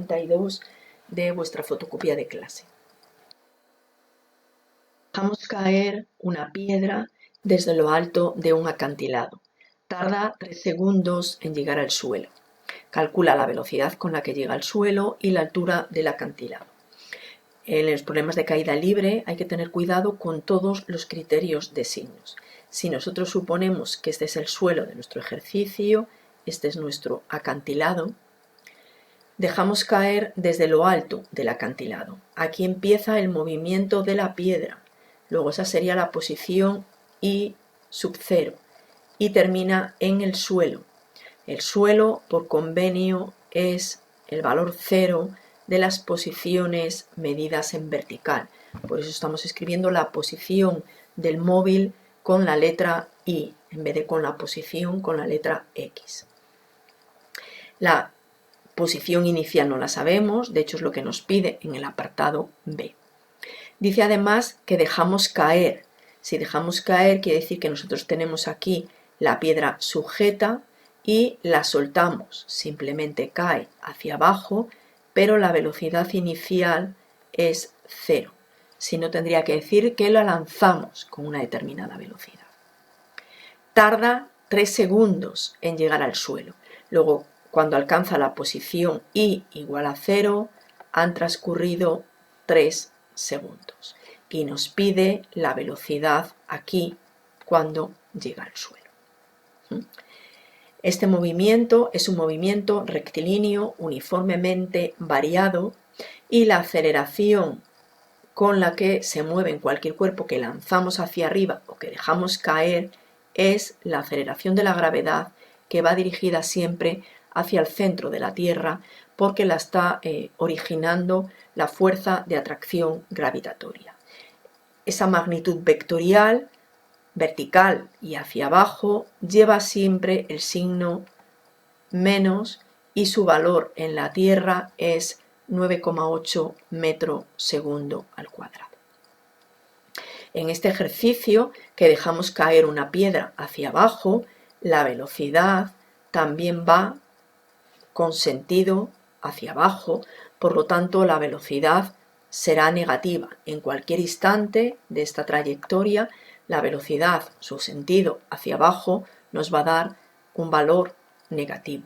62 de vuestra fotocopia de clase. Dejamos caer una piedra desde lo alto de un acantilado. Tarda 3 segundos en llegar al suelo. Calcula la velocidad con la que llega al suelo y la altura del acantilado. En los problemas de caída libre hay que tener cuidado con todos los criterios de signos. Si nosotros suponemos que este es el suelo de nuestro ejercicio, este es nuestro acantilado, dejamos caer desde lo alto del acantilado. Aquí empieza el movimiento de la piedra. Luego esa sería la posición I sub 0 y termina en el suelo. El suelo, por convenio, es el valor 0 de las posiciones medidas en vertical. Por eso estamos escribiendo la posición del móvil con la letra I, en vez de con la posición con la letra X. La posición inicial no la sabemos, de hecho es lo que nos pide en el apartado B. Dice además que dejamos caer. Si dejamos caer quiere decir que nosotros tenemos aquí la piedra sujeta y la soltamos. Simplemente cae hacia abajo, pero la velocidad inicial es 0. Si no, tendría que decir que la lanzamos con una determinada velocidad. Tarda 3 segundos en llegar al suelo. Luego, cuando alcanza la posición I igual a 0, han transcurrido 3 segundos. Y nos pide la velocidad aquí cuando llega al suelo. Este movimiento es un movimiento rectilíneo uniformemente variado y la aceleración con la que se mueve en cualquier cuerpo que lanzamos hacia arriba o que dejamos caer es la aceleración de la gravedad, que va dirigida siempre hacia el centro de la Tierra porque la está originando la fuerza de atracción gravitatoria. Esa magnitud vectorial, vertical y hacia abajo, lleva siempre el signo menos y su valor en la Tierra es 9,8 metros segundo al cuadrado. En este ejercicio que dejamos caer una piedra hacia abajo, la velocidad también va con sentido hacia abajo, por lo tanto la velocidad será negativa. En cualquier instante de esta trayectoria, la velocidad, su sentido hacia abajo, nos va a dar un valor negativo.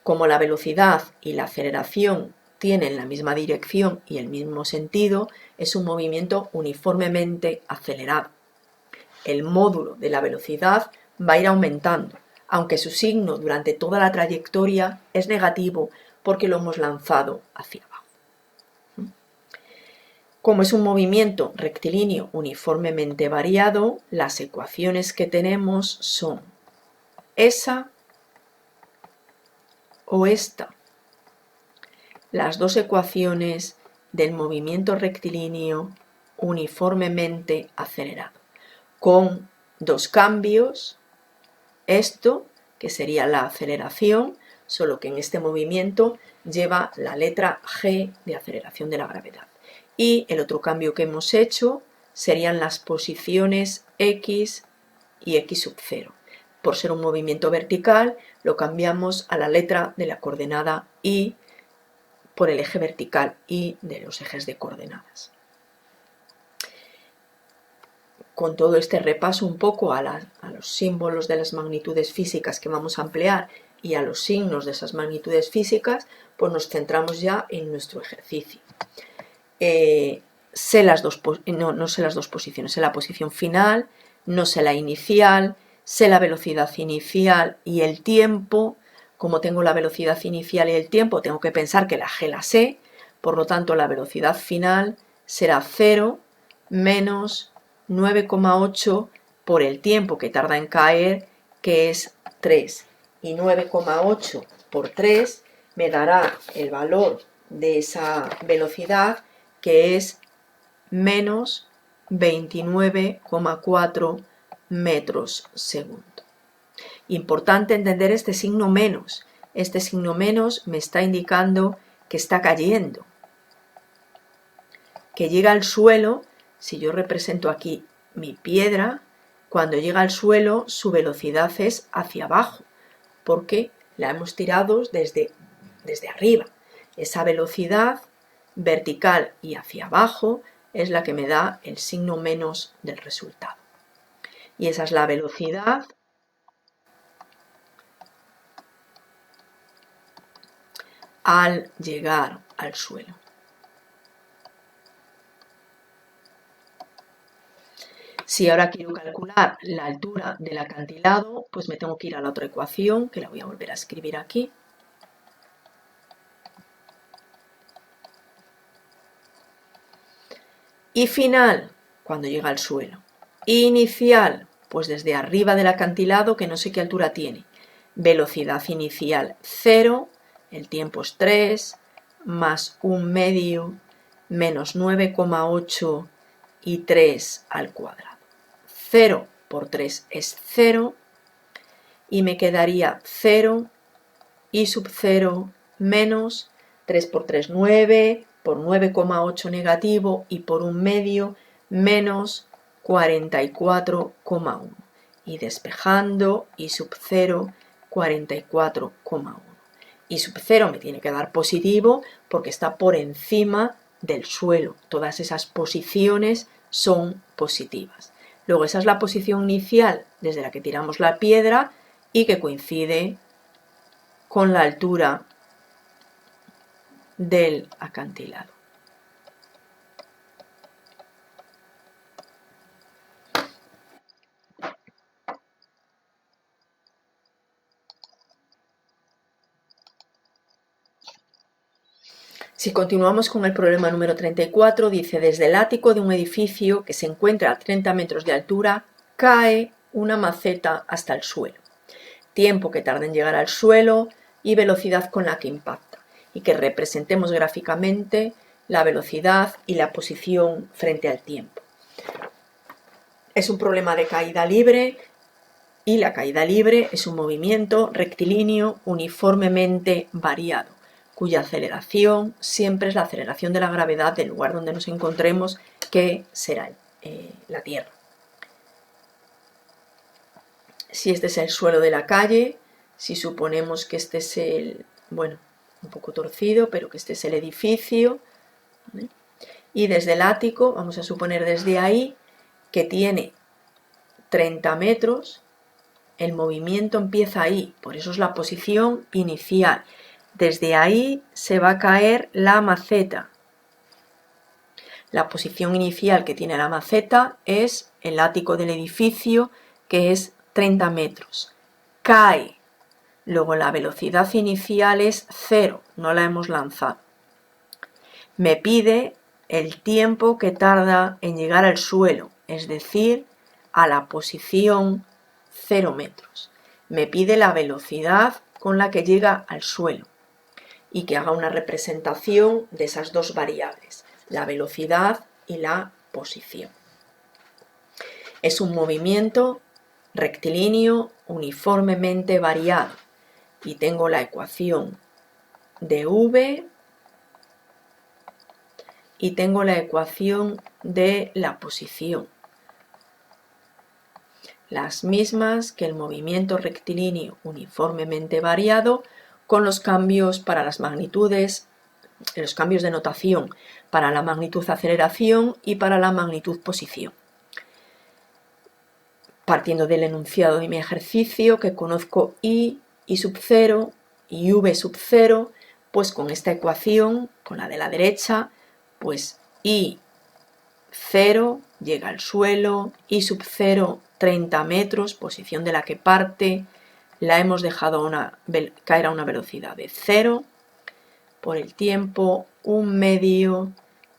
Como la velocidad y la aceleración tienen la misma dirección y el mismo sentido, es un movimiento uniformemente acelerado. El módulo de la velocidad va a ir aumentando, aunque su signo durante toda la trayectoria es negativo porque lo hemos lanzado hacia abajo. Como es un movimiento rectilíneo uniformemente variado, las ecuaciones que tenemos son esa o esta. Las dos ecuaciones del movimiento rectilíneo uniformemente acelerado, con dos cambios. Esto, que sería la aceleración, solo que en este movimiento lleva la letra G de aceleración de la gravedad. Y el otro cambio que hemos hecho serían las posiciones X y X sub 0. Por ser un movimiento vertical, lo cambiamos a la letra de la coordenada Y por el eje vertical y de los ejes de coordenadas. Con todo este repaso un poco a los símbolos de las magnitudes físicas que vamos a emplear y a los signos de esas magnitudes físicas, pues nos centramos ya en nuestro ejercicio. No sé las dos posiciones, sé la posición final, no sé la inicial, sé la velocidad inicial y el tiempo. Como tengo la velocidad inicial y el tiempo, tengo que pensar que la G la sé, por lo tanto la velocidad final será 0 menos 9,8 por el tiempo que tarda en caer, que es 3. Y 9,8 por 3 me dará el valor de esa velocidad, que es menos 29,4 metros segundo. Importante entender este signo menos. Este signo menos me está indicando que está cayendo, que llega al suelo. Si yo represento aquí mi piedra, cuando llega al suelo su velocidad es hacia abajo, porque la hemos tirado desde arriba. Esa velocidad vertical y hacia abajo es la que me da el signo menos del resultado. Y esa es la velocidad al llegar al suelo. Si ahora quiero calcular la altura del acantilado, pues me tengo que ir a la otra ecuación, que la voy a volver a escribir aquí. Y final, cuando llega al suelo. Inicial, pues desde arriba del acantilado, que no sé qué altura tiene. Velocidad inicial 0, el tiempo es 3, más 1/2, menos 9,8 y 3 al cuadrado. 0 por 3 es 0 y me quedaría 0 y sub 0 menos 3 por 3, 9, por 9,8 negativo y por 1/2 menos 44,1. Y despejando y sub 0, 44,1. Y sub 0 me tiene que dar positivo porque está por encima del suelo. Todas esas posiciones son positivas. Luego esa es la posición inicial desde la que tiramos la piedra y que coincide con la altura del acantilado. Si continuamos con el problema número 34, dice: desde el ático de un edificio que se encuentra a 30 metros de altura, cae una maceta hasta el suelo. Tiempo que tarda en llegar al suelo y velocidad con la que impacta. Y que representemos gráficamente la velocidad y la posición frente al tiempo. Es un problema de caída libre y la caída libre es un movimiento rectilíneo uniformemente variado, cuya aceleración siempre es la aceleración de la gravedad del lugar donde nos encontremos, que será la Tierra. Si este es el suelo de la calle, si suponemos que este es el, bueno, un poco torcido, pero que este es el edificio, ¿vale? Y desde el ático, vamos a suponer desde ahí, que tiene 30 metros, el movimiento empieza ahí, por eso es la posición inicial. Desde ahí se va a caer la maceta. La posición inicial que tiene la maceta es el ático del edificio, que es 30 metros. Cae. Luego la velocidad inicial es 0, no la hemos lanzado. Me pide el tiempo que tarda en llegar al suelo, es decir, a la posición 0 metros. Me pide la velocidad con la que llega al suelo y que haga una representación de esas dos variables, la velocidad y la posición. Es un movimiento rectilíneo uniformemente variado y tengo la ecuación de v y tengo la ecuación de la posición, las mismas que el movimiento rectilíneo uniformemente variado, con los cambios para las magnitudes, los cambios de notación para la magnitud aceleración y para la magnitud posición. Partiendo del enunciado de mi ejercicio, que conozco I sub 0 y V sub 0, pues con esta ecuación, con la de la derecha, pues I 0 llega al suelo, I sub 0 30 metros, posición de la que parte, la hemos dejado caer a una velocidad de 0, por el tiempo 1/2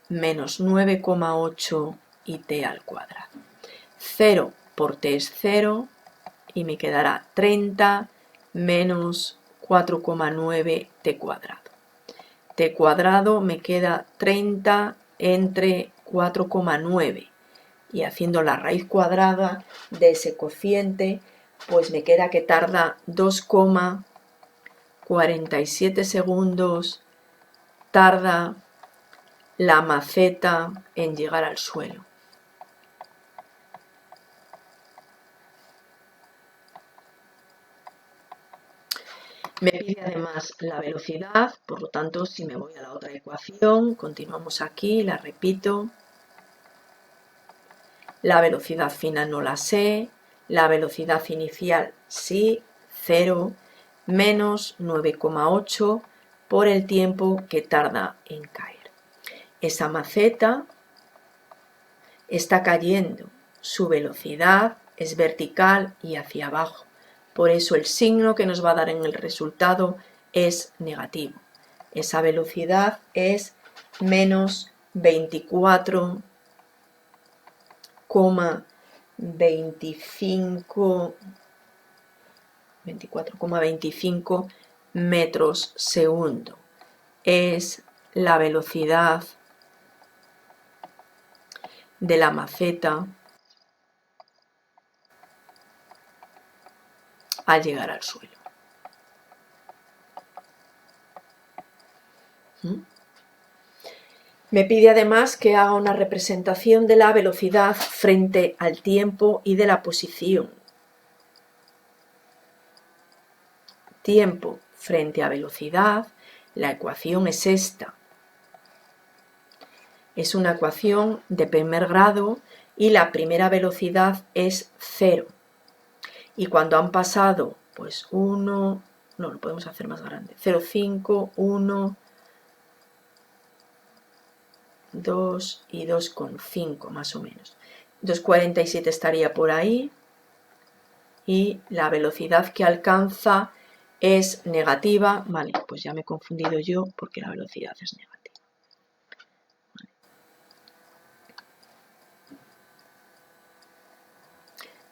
menos 9,8 y t al cuadrado. 0 por t es 0 y me quedará 30 menos 4,9 t cuadrado. T cuadrado me queda 30 entre 4,9 y haciendo la raíz cuadrada de ese cociente, pues me queda que tarda 2,47 segundos, tarda la maceta en llegar al suelo. Me pide además la velocidad, por lo tanto, si me voy a la otra ecuación, continuamos aquí, la repito. La velocidad final no la sé, la velocidad inicial sí, 0, menos 9,8 por el tiempo que tarda en caer. Esa maceta está cayendo, su velocidad es vertical y hacia abajo. Por eso el signo que nos va a dar en el resultado es negativo. Esa velocidad es menos 24,25 metros segundo. Es la velocidad de la maceta al llegar al suelo. Me pide además que haga una representación de la velocidad frente al tiempo y de la posición. Tiempo frente a velocidad, la ecuación es esta. Es una ecuación de primer grado y la primera velocidad es 0. Y cuando han pasado, pues 1, no, lo podemos hacer más grande, 0,5, 1, 2 y 2,5 más o menos. 2,47 estaría por ahí y la velocidad que alcanza es negativa. Vale, pues ya me he confundido yo porque la velocidad es negativa. Vale.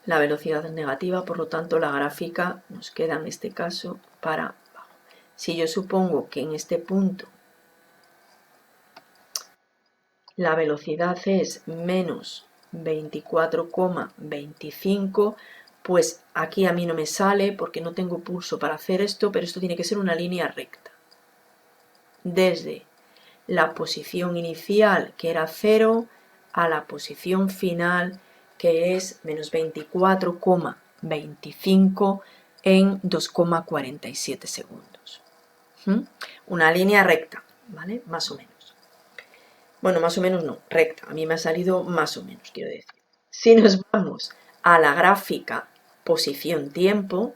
La velocidad es negativa, por lo tanto la gráfica nos queda en este caso para abajo. Si yo supongo que en este punto la velocidad es menos 24,25, pues aquí a mí no me sale porque no tengo pulso para hacer esto, pero esto tiene que ser una línea recta. Desde la posición inicial, que era 0, a la posición final, que es menos 24,25 en 2,47 segundos. Una línea recta, ¿vale? Más o menos. Bueno, más o menos no, recta. A mí me ha salido más o menos, quiero decir. Si nos vamos a la gráfica posición-tiempo,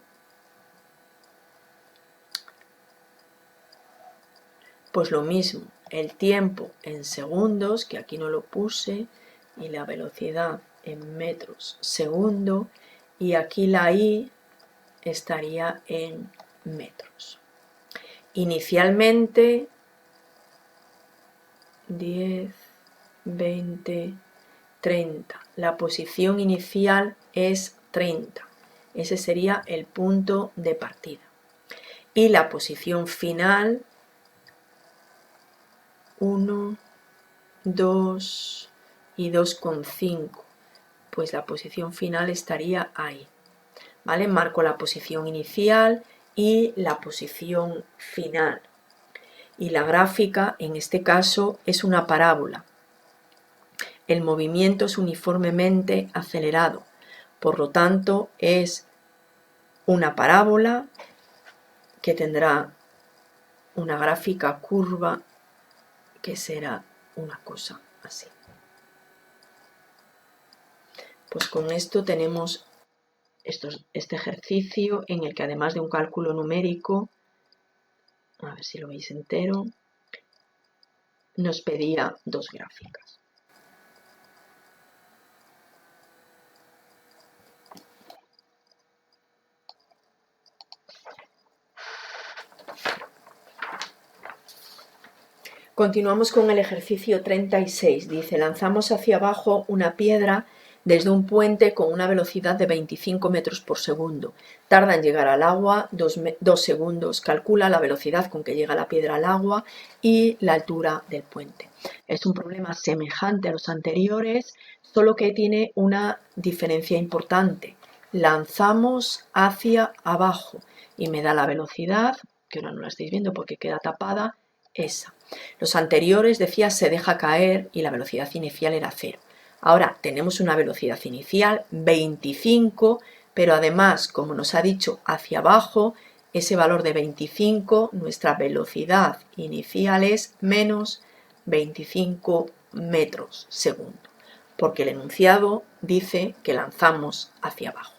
pues lo mismo, el tiempo en segundos, que aquí no lo puse, y la velocidad en metros segundo, y aquí la I estaría en metros. Inicialmente 10, 20, 30. La posición inicial es 30. Ese sería el punto de partida. Y la posición final, 1, 2 y 2,5. Pues la posición final estaría ahí. ¿Vale? Marco la posición inicial y la posición final. Y la gráfica, en este caso, es una parábola. El movimiento es uniformemente acelerado, por lo tanto es una parábola que tendrá una gráfica curva que será una cosa así. Pues con esto tenemos este ejercicio en el que además de un cálculo numérico, a ver si lo veis entero, nos pedía dos gráficas. Continuamos con el ejercicio 36. Dice, lanzamos hacia abajo una piedra desde un puente con una velocidad de 25 metros por segundo. Tarda en llegar al agua 2 segundos. Calcula la velocidad con que llega la piedra al agua y la altura del puente. Es un problema semejante a los anteriores, solo que tiene una diferencia importante. Lanzamos hacia abajo y me da la velocidad, que ahora no la estáis viendo porque queda tapada, esa. Los anteriores decía se deja caer y la velocidad inicial era 0. Ahora tenemos una velocidad inicial 25, pero además, como nos ha dicho, hacia abajo ese valor de 25, nuestra velocidad inicial es menos 25 metros segundo, porque el enunciado dice que lanzamos hacia abajo.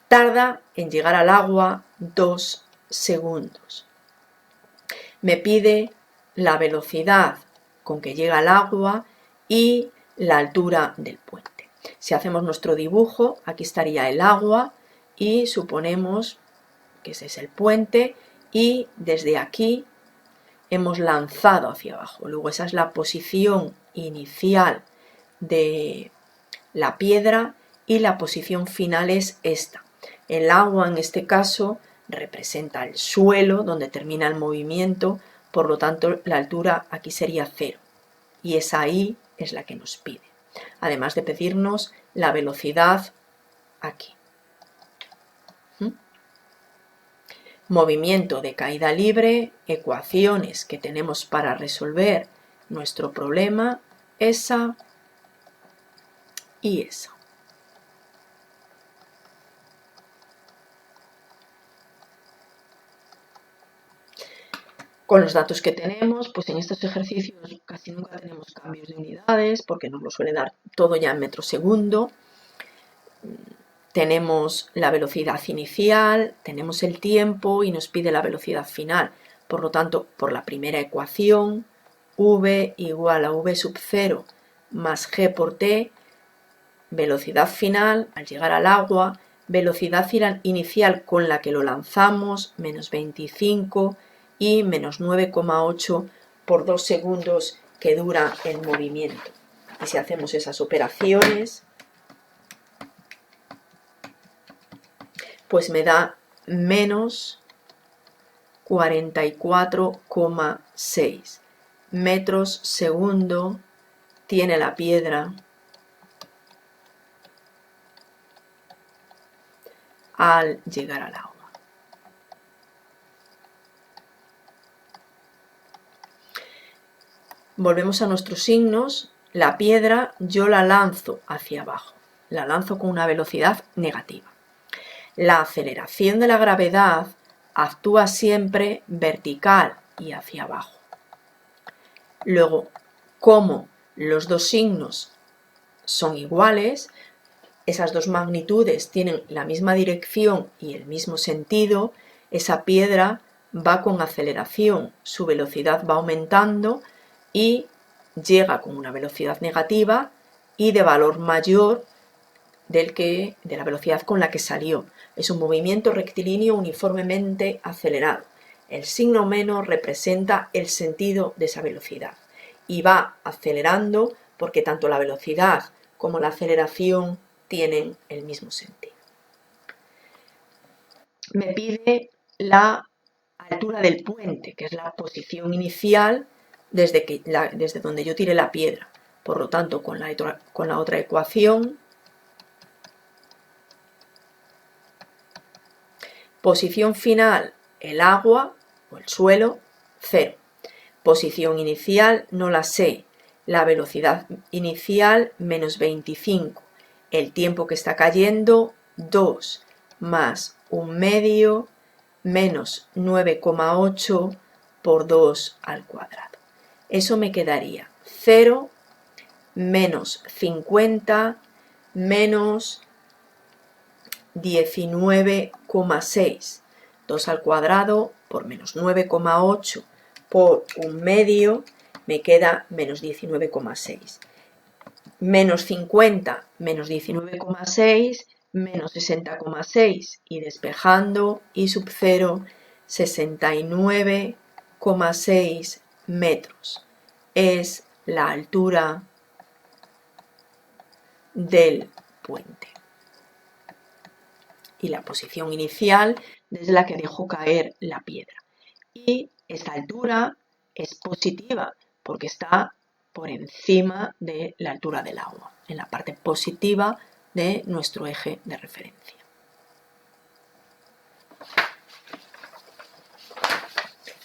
Tarda en llegar al agua 2 segundos. Me pide la velocidad con que llega al agua y la altura del puente. Si hacemos nuestro dibujo, aquí estaría el agua y suponemos que ese es el puente y desde aquí hemos lanzado hacia abajo. Luego esa es la posición inicial de la piedra y la posición final es esta. El agua en este caso representa el suelo donde termina el movimiento, por lo tanto la altura aquí sería 0 y esa I es la que nos pide, además de pedirnos la velocidad aquí. Movimiento de caída libre, ecuaciones que tenemos para resolver nuestro problema, esa y esa. Con los datos que tenemos, pues en estos ejercicios casi nunca tenemos cambios de unidades porque nos lo suele dar todo ya en metro segundo. Tenemos la velocidad inicial, tenemos el tiempo y nos pide la velocidad final. Por lo tanto, por la primera ecuación, v igual a v sub 0 más g por t, velocidad final al llegar al agua, velocidad inicial con la que lo lanzamos, menos 25 y menos 9,8 por 2 segundos que dura el movimiento. Y si hacemos esas operaciones, pues me da menos 44,6 metros segundo tiene la piedra al llegar al agua. Volvemos a nuestros signos. La piedra yo la lanzo hacia abajo, la lanzo con una velocidad negativa. La aceleración de la gravedad actúa siempre vertical y hacia abajo. Luego, como los dos signos son iguales, esas dos magnitudes tienen la misma dirección y el mismo sentido, esa piedra va con aceleración, su velocidad va aumentando y llega con una velocidad negativa y de valor mayor de la velocidad con la que salió. Es un movimiento rectilíneo uniformemente acelerado. El signo menos representa el sentido de esa velocidad y va acelerando porque tanto la velocidad como la aceleración tienen el mismo sentido. Me pide la altura del puente, que es la posición inicial desde donde yo tire la piedra. Por lo tanto, con la otra ecuación, posición final, el agua o el suelo, 0. Posición inicial, no la sé. La velocidad inicial, menos 25. El tiempo que está cayendo, 2, más 1/2, menos 9,8 por 2 al cuadrado. Eso me quedaría 0, menos 50, menos 19,6. 2 al cuadrado por menos 9,8 por 1/2 me queda menos 19,6. Menos 50 menos 19,6 menos 60,6 y despejando I sub 0, 69,6 metros. Es la altura del puente. Y la posición inicial desde la que dejo caer la piedra. Y esta altura es positiva porque está por encima de la altura del agua, en la parte positiva de nuestro eje de referencia.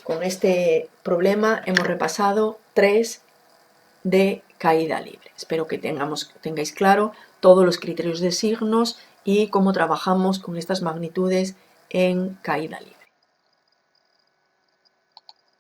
Con este problema hemos repasado 3 de caída libre. Espero que tengáis claro todos los criterios de signos y cómo trabajamos con estas magnitudes en caída libre.